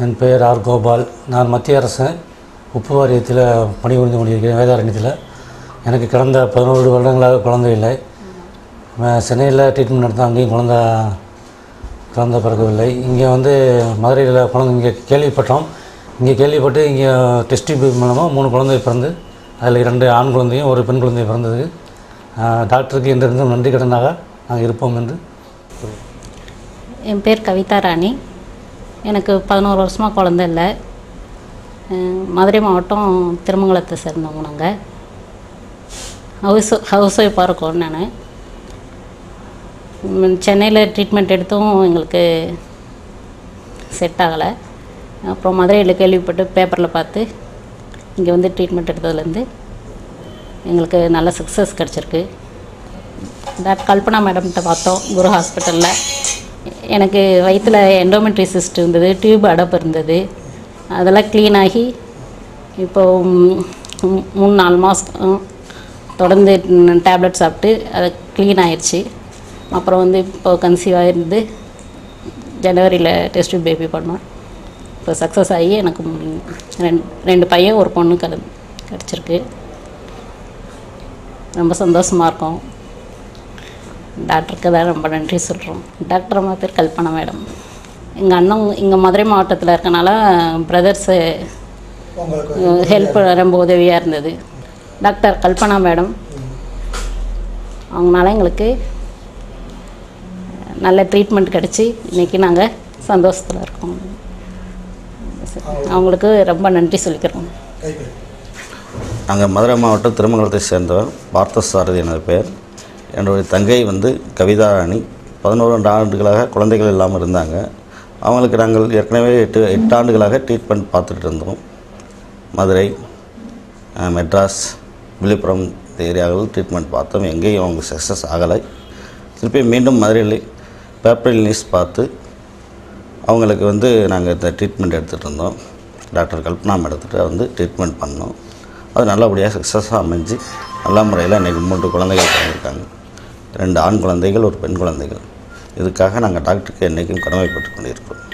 என் பெயர் ஆர் கோபால். நான் மத்திய அரசு உப்பு வாரியத்தில் பணிபுரிந்து கொண்டிருக்கிறேன், வேதாரண்யத்தில். எனக்கு கடந்த 11 வருடங்களாக குழந்தை இல்லை. சென்னையில் ட்ரீட்மெண்ட் நடத்தால் அங்கேயும் குழந்தை பிறக்கவில்லை. இங்கே மதுரையில் குழந்தை இங்கே கேள்விப்பட்டோம். இங்கே கேள்விப்பட்டு இங்கே டெஸ்ட் டியூப் மூலமாக 3 குழந்தை பிறந்து அதில் 2 ஆண் குழந்தையும் 1 பெண் குழந்தை பிறந்தது. டாக்டருக்கு என்றிருந்தும் நன்றி கடனாக நாங்கள் இருப்போம் என்று. என் பேர் கவிதா ராணி. எனக்கு 11 வருஷமாக குழந்தை இல்லை. மதுரை மாவட்டம் திருமங்கலத்தை சேர்ந்தவங்க. நாங்கள் ஹவுஸ் ஒய்ஃபாக இருக்கோம். நான் சென்னையில் ட்ரீட்மெண்ட் எடுத்தும் எங்களுக்கு செட் ஆகலை. அப்புறம் மதுரையில் கேள்விப்பட்டு பேப்பரில் பார்த்து இங்கே ட்ரீட்மெண்ட் எடுத்ததுலேருந்து எங்களுக்கு நல்ல சக்ஸஸ் கிடச்சிருக்கு. டாக்டர் கல்பனா மேடம்கிட்ட பார்த்தோம் குரு ஹாஸ்பிட்டலில். எனக்கு வயிற்றில் எண்டோமெட்ரி சிஸ்ட் இருந்தது, டியூப் அடப்பு இருந்தது. அதெல்லாம் க்ளீன் ஆகி இப்போது 3-4 மாதம் தொடர்ந்து டேப்லெட் சாப்பிட்டு அது க்ளீன் ஆயிடுச்சு. அப்புறம் இப்போ கன்சீவ் ஆகிருந்து ஜனவரியில் டெஸ்ட் பேபி பண்ணோம். இப்போ சக்ஸஸ் ஆகி எனக்கு 2 பையன் 1 பொண்ணு கிடச்சிருக்கு. ரொம்ப சந்தோஷமாக இருக்கும். டாக்டருக்கு தான் ரொம்ப நன்றி சொல்கிறோம். டாக்டர் அம்மா பேர் கல்பனா மேடம். எங்கள் அண்ணன் இங்கே மதுரை மாவட்டத்தில் இருக்கனால பிரதர்ஸு ஹெல்ப் ரொம்ப உதவியாக இருந்தது. டாக்டர் கல்பனா மேடம் அவங்களால எங்களுக்கு நல்ல ட்ரீட்மெண்ட் கிடச்சி இன்றைக்கி நாங்கள் சந்தோஷத்தில் இருக்கோம். அவங்களுக்கு ரொம்ப நன்றி சொல்லிக்கிறோம். நாங்கள் மதுரை மாவட்டம் திருமங்கலத்தை சேர்ந்தவர். பார்த்தசாரதி எனது பேர். என்னுடைய தங்கை கவிதா ராணி. 11 ஆண்டுகளாக குழந்தைகள் இல்லாமல் இருந்தாங்க. அவங்களுக்கு நாங்கள் ஏற்கனவே 8 ஆண்டுகளாக ட்ரீட்மெண்ட் பார்த்துட்டு இருந்தோம். மதுரை, மெட்ராஸ், விழுப்புரம் இந்த ஏரியாவில் ட்ரீட்மெண்ட் பார்த்தோம். எங்கேயும் அவங்க சக்ஸஸ் ஆகலை. திருப்பி மீண்டும் மதுரையில் பேப்பரில் நியூஸ் பார்த்து அவங்களுக்கு நாங்கள் இந்த ட்ரீட்மெண்ட் எடுத்துகிட்டு இருந்தோம். டாக்டர் கல்பனா மேடத்திட்ட ட்ரீட்மெண்ட் பண்ணோம். அது நல்லபடியாக சக்ஸஸாக அமைஞ்சு நல்ல முறையில் இன்றைக்கி 3 குழந்தைகள் பிறந்திருக்காங்க. 2 ஆண் குழந்தைகள் 1 பெண் குழந்தைகள். இதுக்காக நாங்கள் டாக்டருக்கு என்றைக்கும் கடமைப்பட்டு கொண்டிருக்கிறோம்.